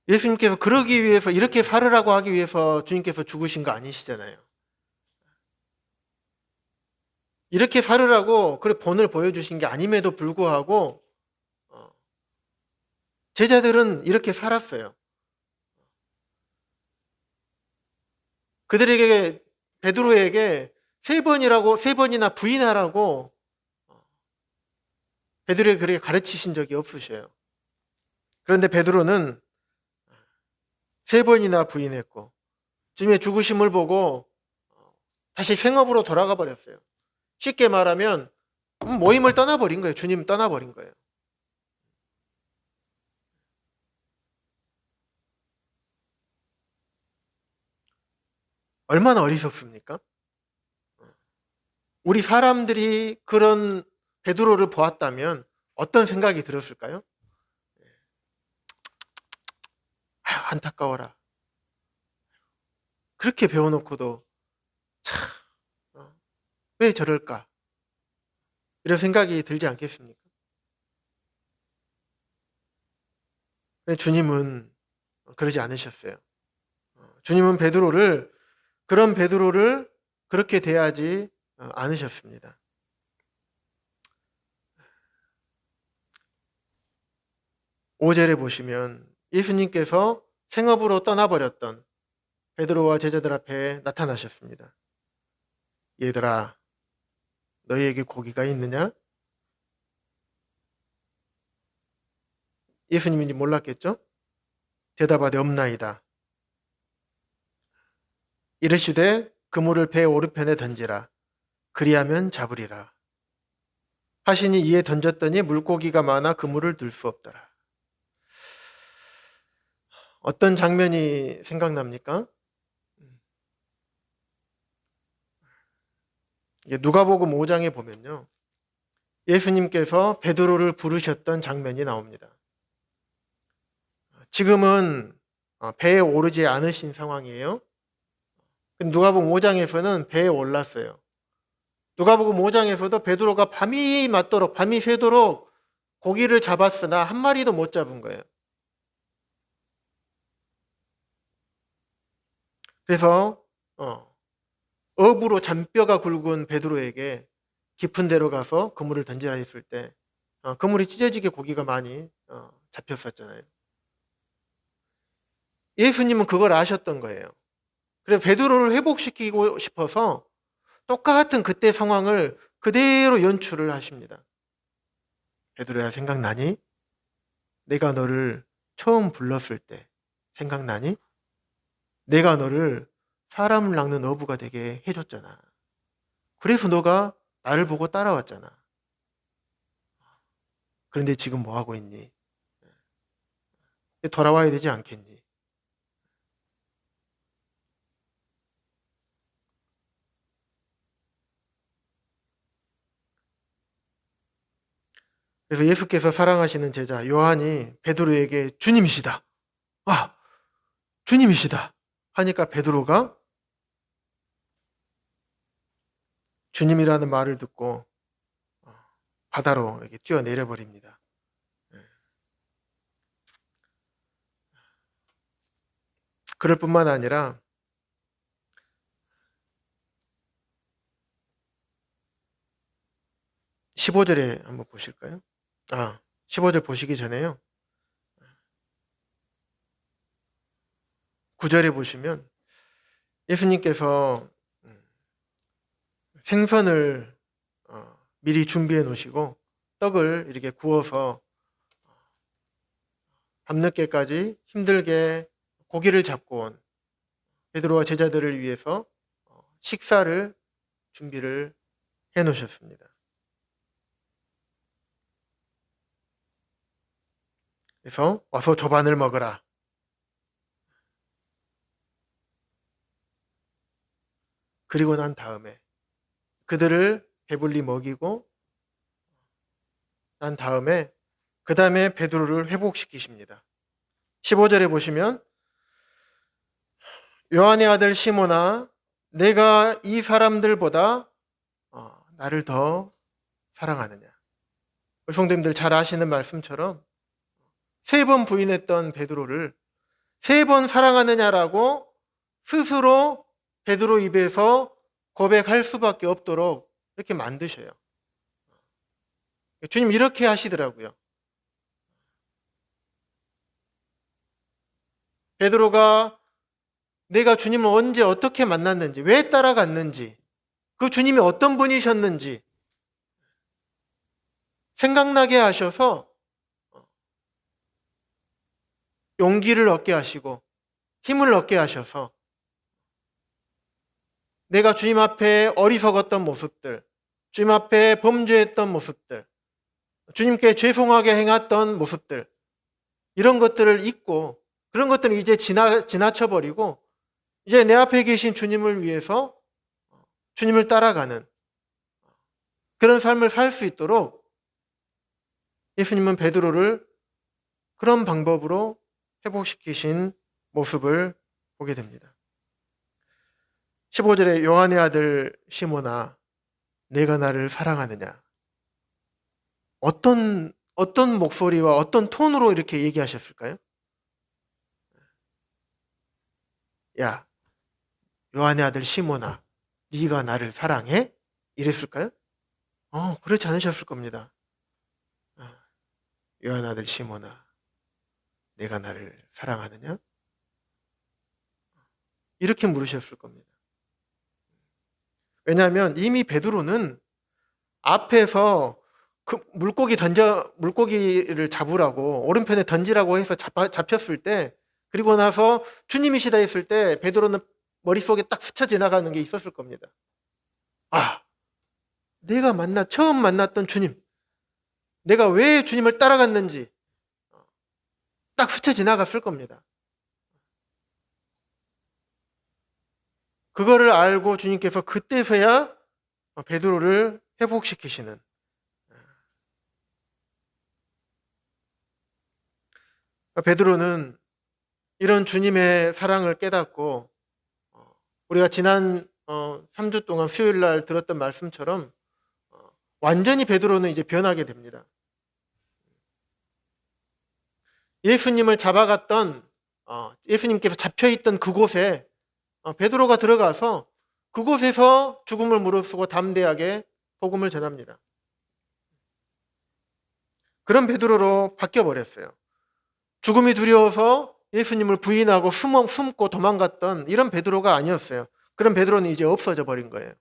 예수님께서 그러기 위해서, 이렇게 살으라고 하기 위해서 주님께서 죽으신 거 아니시잖아요. 이렇게 살으라고 그래 본을 보여주신 게 아님에도 불구하고 제자들은 이렇게 살았어요. 그들에게, 베드로에게 세 번이나 부인하라고 베드로에게 그렇게 가르치신 적이 없으셔요. 그런데 베드로는 세 번이나 부인했고 주님의 죽으심을 보고 다시 생업으로 돌아가 버렸어요. 쉽게 말하면 모임을 떠나버린 거예요. 주님 떠나버린 거예요. 얼마나 어리석습니까? 우리 사람들이 그런 베드로를 보았다면 어떤 생각이 들었을까요? 아유, 안타까워라. 그렇게 배워놓고도 참, 왜 저럴까? 이런 생각이 들지 않겠습니까? 주님은 그러지 않으셨어요. 주님은 그런 베드로를 그렇게 대하지 않으셨습니다. 5절에 보시면 예수님께서 생업으로 떠나버렸던 베드로와 제자들 앞에 나타나셨습니다. 얘들아, 너희에게 고기가 있느냐? 예수님인지 몰랐겠죠? 대답하되 없나이다. 이르시되 그물을 배 오른편에 던지라. 그리하면 잡으리라. 하시니 이에 던졌더니 물고기가 많아 그물을 들 수 없더라. 어떤 장면이 생각납니까? 누가복음 5장에 보면요, 예수님께서 베드로를 부르셨던 장면이 나옵니다. 지금은 배에 오르지 않으신 상황이에요. 누가복음 5장에서는 배에 올랐어요. 누가복음 5장에서도 베드로가 밤이 새도록 고기를 잡았으나 한 마리도 못 잡은 거예요. 그래서 업으로 잔뼈가 굵은 베드로에게 깊은 데로 가서 그물을 던지라 했을 때 그물이 찢어지게 고기가 많이 잡혔었잖아요. 예수님은 그걸 아셨던 거예요. 그래서 베드로를 회복시키고 싶어서 똑같은 그때 상황을 그대로 연출을 하십니다. 베드로야, 생각나니? 내가 너를 처음 불렀을 때 생각나니? 내가 너를 사람을 낚는 어부가 되게 해줬잖아. 그래서 너가 나를 보고 따라왔잖아. 그런데 지금 뭐 하고 있니? 돌아와야 되지 않겠니? 그래서 예수께서 사랑하시는 제자 요한이 베드로에게 주님이시다. 와, 주님이시다 하니까 베드로가 주님이라는 말을 듣고 바다로 이렇게 뛰어내려 버립니다. 그럴 뿐만 아니라 15절에 한번 보실까요? 15절 보시기 전에요. 9절에 보시면 예수님께서 생선을 미리 준비해 놓으시고 떡을 이렇게 구워서 밤늦게까지 힘들게 고기를 잡고 온 베드로와 제자들을 위해서 식사를 준비를 해 놓으셨습니다. 그래서 와서 조반을 먹으라. 그리고 난 다음에 그들을 배불리 먹이고 난 다음에 그 다음에 베드로를 회복시키십니다. 15절에 보시면 요한의 아들 시몬아 내가 이 사람들보다 나를 더 사랑하느냐. 우리 성도님들 잘 아시는 말씀처럼 3번 부인했던 베드로를 3번 사랑하느냐라고 스스로 베드로 입에서 고백할 수밖에 없도록 이렇게 만드셔요. 주님 이렇게 하시더라고요. 베드로가 내가 주님을 언제 어떻게 만났는지, 왜 따라갔는지, 그 주님이 어떤 분이셨는지 생각나게 하셔서 용기를 얻게 하시고 힘을 얻게 하셔서 내가 주님 앞에 어리석었던 모습들, 주님 앞에 범죄했던 모습들, 주님께 죄송하게 행했던 모습들, 이런 것들을 잊고 그런 것들은 이제 지나쳐버리고 이제 내 앞에 계신 주님을 위해서 주님을 따라가는 그런 삶을 살 수 있도록 예수님은 베드로를 그런 방법으로 회복시키신 모습을 보게 됩니다. 15절에 요한의 아들 시몬아 내가 나를 사랑하느냐. 어떤 목소리와 어떤 톤으로 이렇게 얘기하셨을까요? 야, 요한의 아들 시몬아, 네가 나를 사랑해? 이랬을까요? 그렇지 않으셨을 겁니다. 요한의 아들 시몬아, 내가 나를 사랑하느냐? 이렇게 물으셨을 겁니다. 왜냐하면 이미 베드로는 앞에서 그 물고기를 잡으라고 오른편에 던지라고 해서 잡혔을 때 그리고 나서 주님이시다 했을 때 베드로는 머릿속에 딱 스쳐 지나가는 게 있었을 겁니다. 내가 처음 만났던 주님, 내가 왜 주님을 따라갔는지 딱 스쳐 지나갔을 겁니다. 그거를 알고 주님께서 그때서야 베드로를 회복시키시는, 베드로는 이런 주님의 사랑을 깨닫고 우리가 지난 3주 동안 수요일 날 들었던 말씀처럼 완전히 베드로는 이제 변하게 됩니다. 예수님을 잡아갔던 예수님께서 잡혀있던 그곳에 베드로가 들어가서 그곳에서 죽음을 무릅쓰고 담대하게 복음을 전합니다. 그런 베드로로 바뀌어버렸어요. 죽음이 두려워서 예수님을 부인하고 숨고 도망갔던 이런 베드로가 아니었어요. 그런 베드로는 이제 없어져 버린 거예요.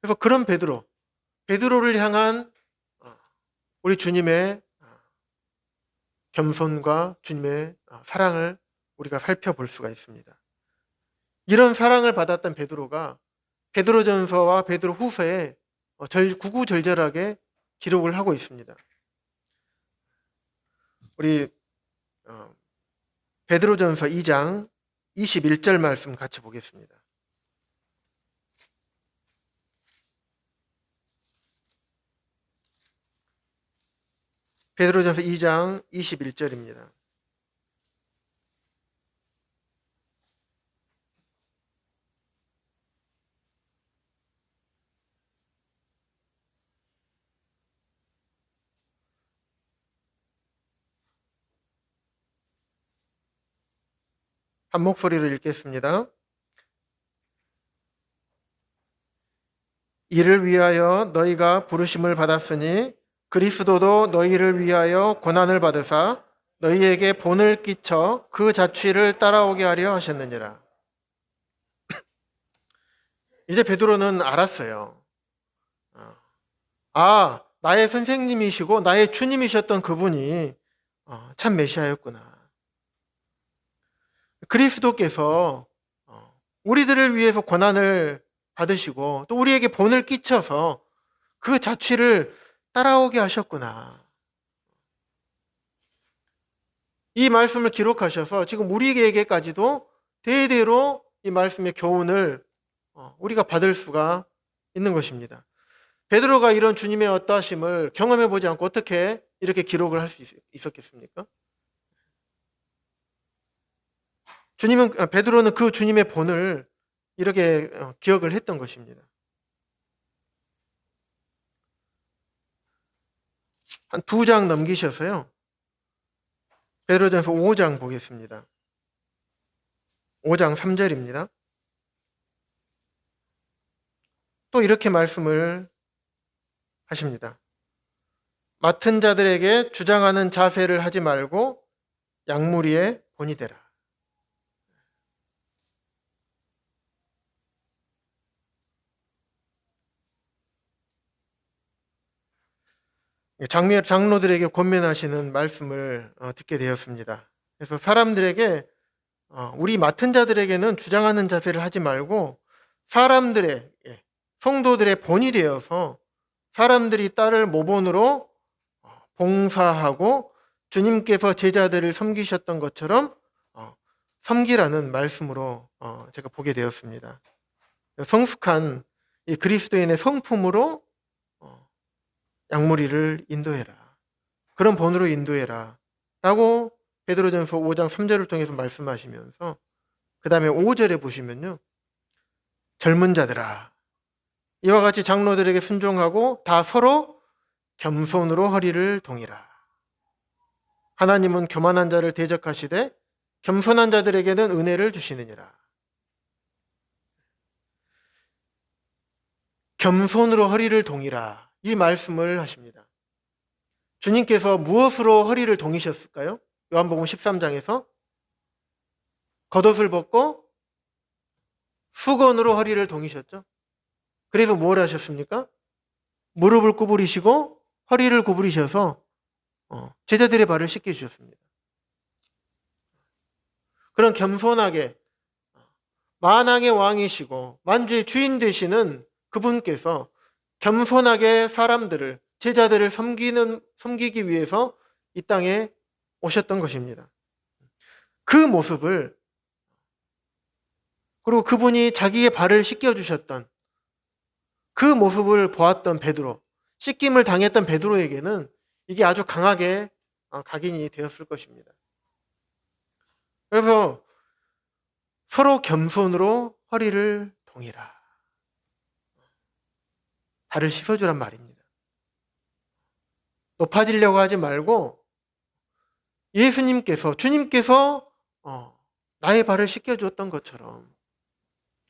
그래서 그런 베드로를 향한 우리 주님의 겸손과 주님의 사랑을 우리가 살펴볼 수가 있습니다. 이런 사랑을 받았던 베드로가 베드로전서와 베드로후서에 구구절절하게 기록을 하고 있습니다. 우리 베드로전서 2장 21절 말씀 같이 보겠습니다. 베드로전서 2장 21절입니다. 한 목소리로 읽겠습니다. 이를 위하여 너희가 부르심을 받았으니 그리스도도 너희를 위하여 고난을 받으사 너희에게 본을 끼쳐 그 자취를 따라오게 하려 하셨느니라. 이제 베드로는 알았어요. 나의 선생님이시고 나의 주님이셨던 그분이 참 메시아였구나. 그리스도께서 우리들을 위해서 고난을 받으시고 또 우리에게 본을 끼쳐서 그 자취를 따라오게 하셨구나. 이 말씀을 기록하셔서 지금 우리에게까지도 대대로 이 말씀의 교훈을 우리가 받을 수가 있는 것입니다. 베드로가 이런 주님의 어떠하심을 경험해 보지 않고 어떻게 이렇게 기록을 할 수 있었겠습니까? 베드로는 그 주님의 본을 이렇게 기억을 했던 것입니다. 한 2장 넘기셔서요. 베드로전서 5장 보겠습니다. 5장 3절입니다. 또 이렇게 말씀을 하십니다. 맡은 자들에게 주장하는 자세를 하지 말고 양무리의 본이 되라. 장로들에게 권면하시는 말씀을 듣게 되었습니다. 그래서 사람들에게 우리 맡은 자들에게는 주장하는 자세를 하지 말고 사람들의 성도들의 본이 되어서 사람들이 따를 모본으로 봉사하고 주님께서 제자들을 섬기셨던 것처럼 섬기라는 말씀으로 제가 보게 되었습니다. 성숙한 이 그리스도인의 성품으로 양무리를 인도해라. 그런 본으로 인도해라. 라고 베드로전서 5장 3절을 통해서 말씀하시면서 그 다음에 5절에 보시면요. 젊은 자들아 이와 같이 장로들에게 순종하고 다 서로 겸손으로 허리를 동이라. 하나님은 교만한 자를 대적하시되 겸손한 자들에게는 은혜를 주시느니라. 겸손으로 허리를 동이라. 이 말씀을 하십니다. 주님께서 무엇으로 허리를 동이셨을까요? 요한복음 13장에서 겉옷을 벗고 수건으로 허리를 동이셨죠. 그래서 뭘 하셨습니까? 무릎을 구부리시고 허리를 구부리셔서 제자들의 발을 씻겨주셨습니다. 그런 겸손하게 만왕의 왕이시고 만주의 주인 되시는 그분께서 겸손하게 사람들을 제자들을 섬기기 위해서 이 땅에 오셨던 것입니다. 그 모습을 그리고 그분이 자기의 발을 씻겨주셨던 그 모습을 보았던 베드로, 씻김을 당했던 베드로에게는 이게 아주 강하게 각인이 되었을 것입니다. 그래서 서로 겸손으로 허리를 동이라. 발을 씻어주란 말입니다. 높아지려고 하지 말고 주님께서 나의 발을 씻겨줬던 것처럼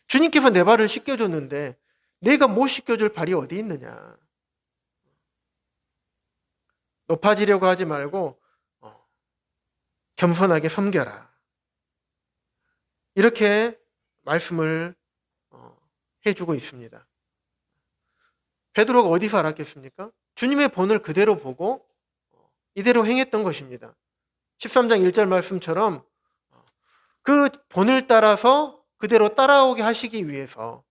주님께서 내 발을 씻겨줬는데 내가 못 씻겨줄 발이 어디 있느냐. 높아지려고 하지 말고 겸손하게 섬겨라. 이렇게 말씀을 해주고 있습니다. 베드로가 어디서 알았겠습니까? 주님의 본을 그대로 보고 이대로 행했던 것입니다. 13장 1절 말씀처럼 그 본을 따라서 그대로 따라오게 하시기 위해서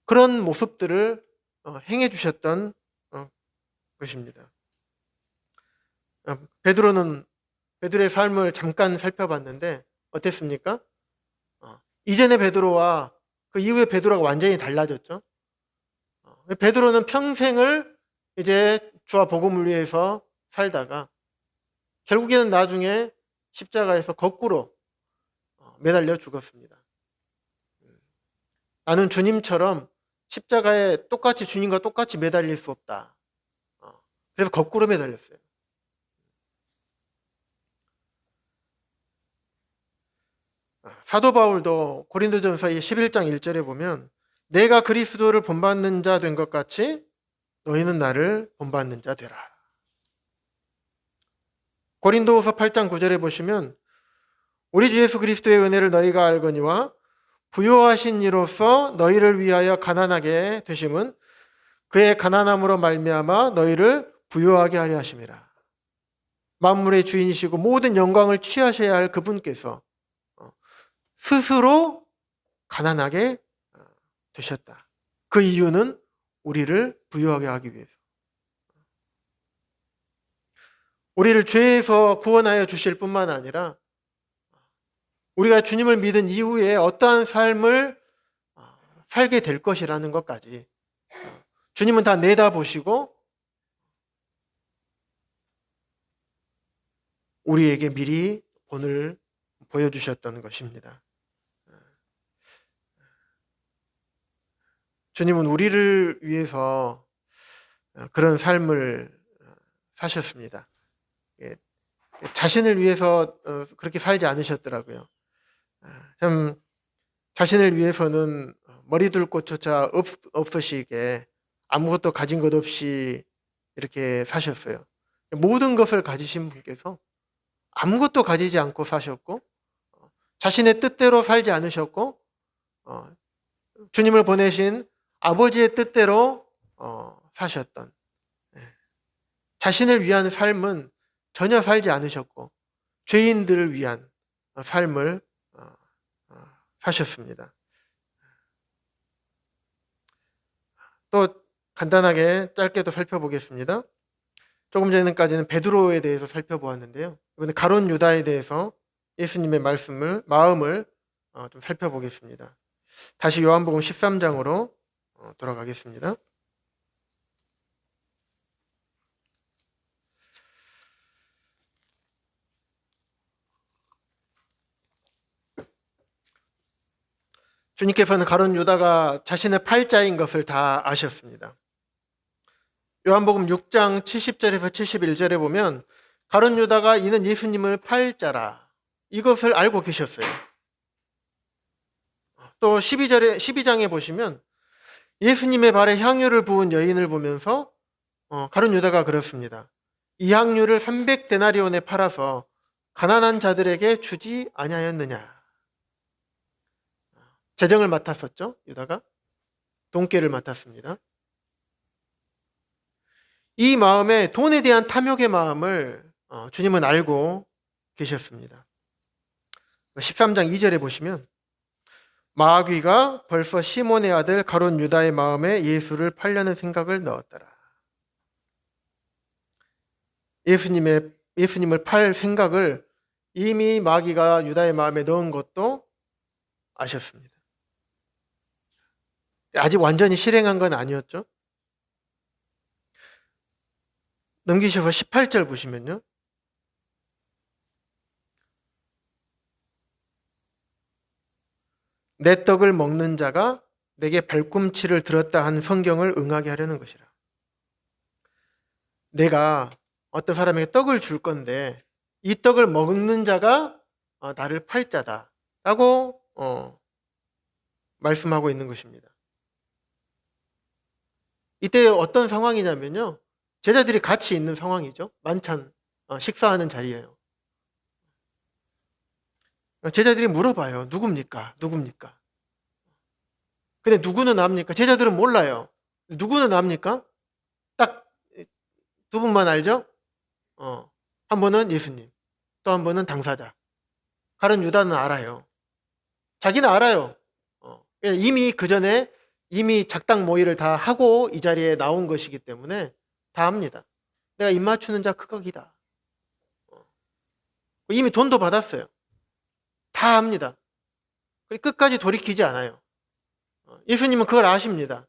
그런 모습들을 행해 주셨던 것입니다. 베드로의 삶을 잠깐 살펴봤는데 어땠습니까? 이전의 베드로와 그 이후의 베드로가 완전히 달라졌죠. 베드로는 평생을 이제 주와 복음을 위해서 살다가 결국에는 나중에 십자가에서 거꾸로 매달려 죽었습니다. 나는 주님처럼 십자가에 똑같이 주님과 똑같이 매달릴 수 없다. 그래서 거꾸로 매달렸어요. 사도 바울도 고린도전서 11장 1절에 보면 내가 그리스도를 본받는 자 된 것 같이 너희는 나를 본받는 자 되라. 고린도후서 8장 9절에 보시면 우리 주 예수 그리스도의 은혜를 너희가 알거니와 부요하신 이로써 너희를 위하여 가난하게 되심은 그의 가난함으로 말미암아 너희를 부요하게 하려 하심이라. 만물의 주인이시고 모든 영광을 취하셔야 할 그분께서 스스로 가난하게 되셨다. 그 이유는 우리를 부요하게 하기 위해서. 우리를 죄에서 구원하여 주실 뿐만 아니라 우리가 주님을 믿은 이후에 어떠한 삶을 살게 될 것이라는 것까지 주님은 다 내다보시고 우리에게 미리 본을 보여주셨던 것입니다. 주님은 우리를 위해서 그런 삶을 사셨습니다. 자신을 위해서 그렇게 살지 않으셨더라고요. 참 자신을 위해서는 머리둘 곳조차 없으시게 아무것도 가진 것 없이 이렇게 사셨어요. 모든 것을 가지신 분께서 아무것도 가지지 않고 사셨고 자신의 뜻대로 살지 않으셨고 주님을 보내신 아버지의 뜻대로 사셨던 자신을 위한 삶은 전혀 살지 않으셨고 죄인들을 위한 삶을 사셨습니다. 또 간단하게 짧게도 살펴보겠습니다. 조금 전까지는 베드로에 대해서 살펴보았는데요. 이번에 가룟 유다에 대해서 예수님의 마음을 좀 살펴보겠습니다. 다시 요한복음 13장으로 돌아가겠습니다. 주님께서는 가룟 유다가 자신의 팔자인 것을 다 아셨습니다. 요한복음 6장 70절에서 71절에 보면 가룟 유다가 이는 예수님을 팔자라 이것을 알고 계셨어요. 또 12장에 보시면 예수님의 발에 향유를 부은 여인을 보면서 가룟 유다가 그렇습니다. 이 향유를 300데나리온에 팔아서 가난한 자들에게 주지 아니하였느냐. 재정을 맡았었죠. 유다가 돈깨를 맡았습니다. 이 마음에 돈에 대한 탐욕의 마음을 주님은 알고 계셨습니다. 13장 2절에 보시면 마귀가 벌써 시몬의 아들 가룟 유다의 마음에 예수를 팔려는 생각을 넣었더라. 예수님을 팔 생각을 이미 마귀가 유다의 마음에 넣은 것도 아셨습니다. 아직 완전히 실행한 건 아니었죠. 넘기셔서 18절 보시면요. 내 떡을 먹는 자가 내게 발꿈치를 들었다 한 성경을 응하게 하려는 것이라. 내가 어떤 사람에게 떡을 줄 건데 이 떡을 먹는 자가 나를 팔 자다라고 말씀하고 있는 것입니다. 이때 어떤 상황이냐면요. 제자들이 같이 있는 상황이죠. 만찬, 식사하는 자리예요. 제자들이 물어봐요. 누굽니까? 누굽니까? 근데 누구는 압니까? 제자들은 몰라요. 누구는 압니까? 딱 두 분만 알죠? 한 분은 예수님, 또 한 분은 당사자. 가룟 유다는 알아요. 자기는 알아요. 이미 그 전에 이미 작당 모의를 다 하고 이 자리에 나온 것이기 때문에 다 압니다. 내가 입 맞추는 자 크거기다. 이미 돈도 받았어요. 다 압니다. 끝까지 돌이키지 않아요. 예수님은 그걸 아십니다.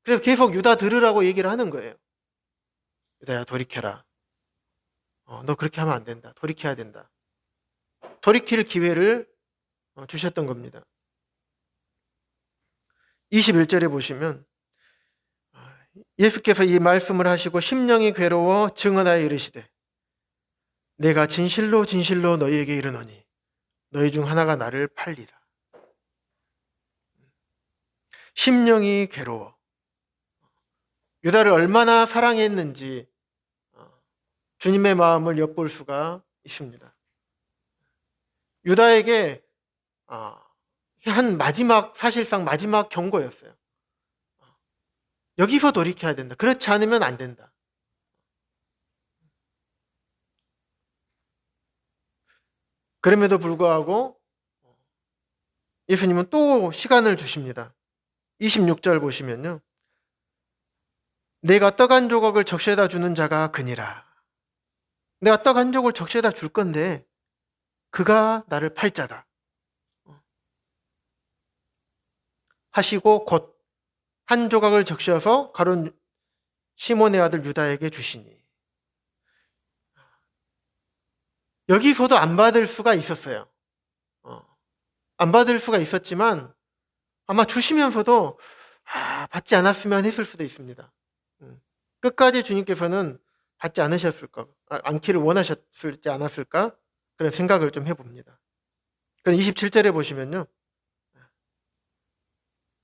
그래서 계속 유다 들으라고 얘기를 하는 거예요. 유다야 돌이켜라. 너 그렇게 하면 안 된다. 돌이켜야 된다. 돌이킬 기회를 주셨던 겁니다. 21절에 보시면 예수께서 이 말씀을 하시고 심령이 괴로워 증언하여 이르시되 내가 진실로 진실로 너희에게 이르노니 너희 중 하나가 나를 팔리라. 심령이 괴로워. 유다를 얼마나 사랑했는지 주님의 마음을 엿볼 수가 있습니다. 유다에게 한 사실상 마지막 경고였어요. 여기서 돌이켜야 된다. 그렇지 않으면 안 된다. 그럼에도 불구하고 예수님은 또 시간을 주십니다. 26절 보시면요. 내가 떡 한 조각을 적셔다 주는 자가 그니라. 내가 떡 한 조각을 적셔다 줄 건데 그가 나를 팔 자다. 하시고 곧 한 조각을 적셔서 가룟 시몬의 아들 유다에게 주시니. 여기서도 안 받을 수가 있었어요. 안 받을 수가 있었지만 아마 주시면서도 받지 않았으면 했을 수도 있습니다. 끝까지 주님께서는 받지 않기를 원하셨지 않았을까? 그런 생각을 좀 해봅니다. 그럼 27절에 보시면요.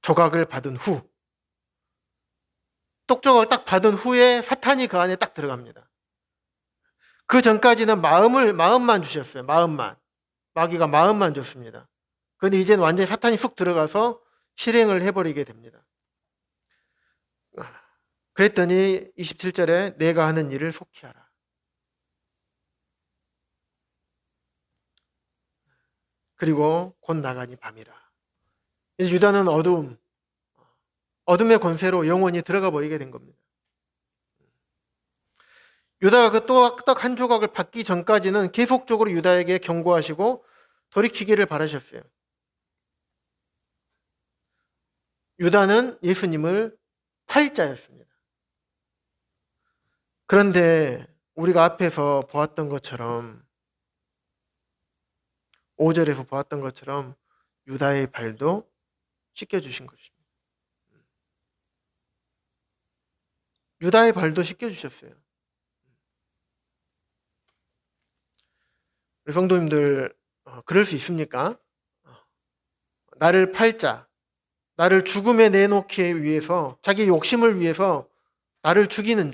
조각을 받은 후, 떡조각을 딱 받은 후에 사탄이 그 안에 딱 들어갑니다. 그 전까지는 마음만 주셨어요. 마귀가 마음만 줬습니다. 그런데 이제는 완전히 사탄이 쑥 들어가서 실행을 해버리게 됩니다. 그랬더니 27절에 내가 하는 일을 속히 하라. 그리고 곧 나가니 밤이라. 이제 유다는 어둠의 권세로 영원히 들어가 버리게 된 겁니다. 유다가 그 떡 한 조각을 받기 전까지는 계속적으로 유다에게 경고하시고 돌이키기를 바라셨어요. 유다는 예수님을 팔 자였습니다. 그런데 우리가 앞에서 보았던 것처럼 5절에서 보았던 것처럼 유다의 발도 씻겨주신 것입니다. 유다의 발도 씻겨주셨어요. 우리 성도님들 그럴 수 있습니까? 나를 팔자, 나를 죽음에 내놓기 위해서 자기 욕심을 위해서 나를 죽이는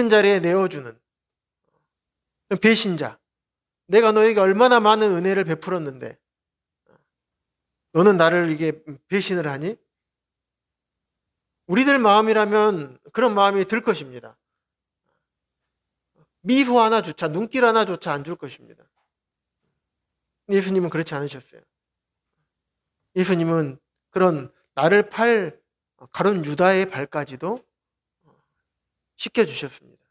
자리에 내어주는 배신자. 내가 너에게 얼마나 많은 은혜를 베풀었는데 너는 나를 이게 배신을 하니? 우리들 마음이라면 그런 마음이 들 것입니다. 미소 하나조차, 눈길 하나조차 안 줄 것입니다. 예수님은 그렇지 않으셨어요. 예수님은 그런 나를 팔 가룟 유다의 발까지도 씻겨주셨습니다.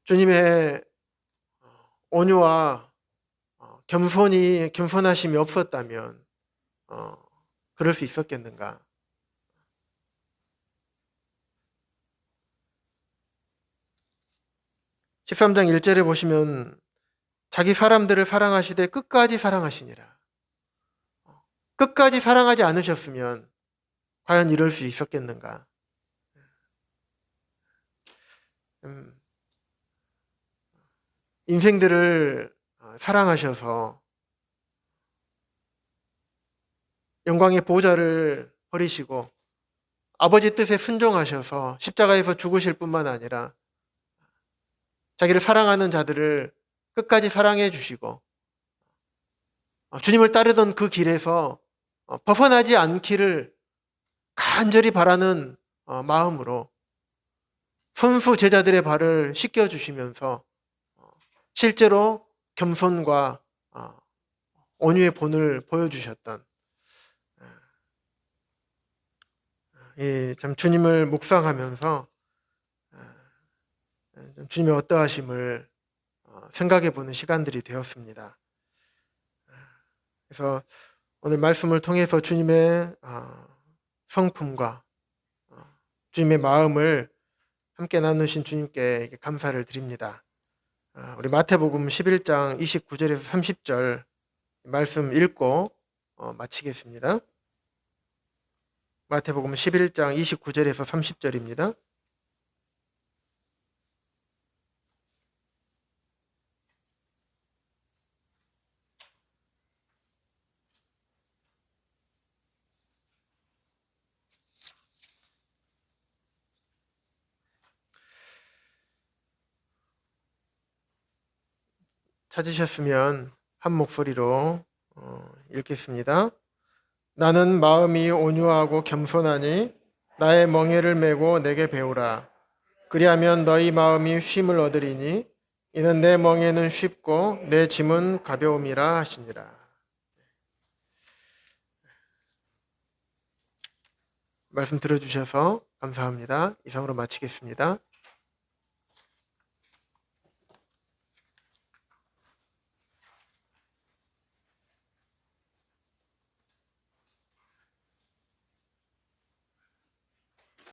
주님의 온유와 겸손하심이 없었다면 그럴 수 있었겠는가? 13장 1절에 보시면 자기 사람들을 사랑하시되 끝까지 사랑하시니라. 끝까지 사랑하지 않으셨으면 과연 이럴 수 있었겠는가? 인생들을 사랑하셔서 영광의 보좌를 버리시고 아버지 뜻에 순종하셔서 십자가에서 죽으실 뿐만 아니라 자기를 사랑하는 자들을 끝까지 사랑해 주시고 주님을 따르던 그 길에서 벗어나지 않기를 간절히 바라는 마음으로 선수 제자들의 발을 씻겨주시면서 실제로 겸손과 온유의 본을 보여주셨던 참 주님을 묵상하면서 주님의 어떠하심을 생각해보는 시간들이 되었습니다. 그래서 오늘 말씀을 통해서 주님의 성품과 주님의 마음을 함께 나누신 주님께 감사를 드립니다. 우리 마태복음 11장 29절에서 30절 말씀 읽고 마치겠습니다. 마태복음 11장 29절에서 30절입니다. 찾으셨으면 한 목소리로 읽겠습니다. 나는 마음이 온유하고 겸손하니 나의 멍에를 메고 내게 배우라. 그리하면 너희 마음이 쉼을 얻으리니 이는 내 멍에는 쉽고 내 짐은 가벼움이라 하시니라. 말씀 들어주셔서 감사합니다. 이상으로 마치겠습니다.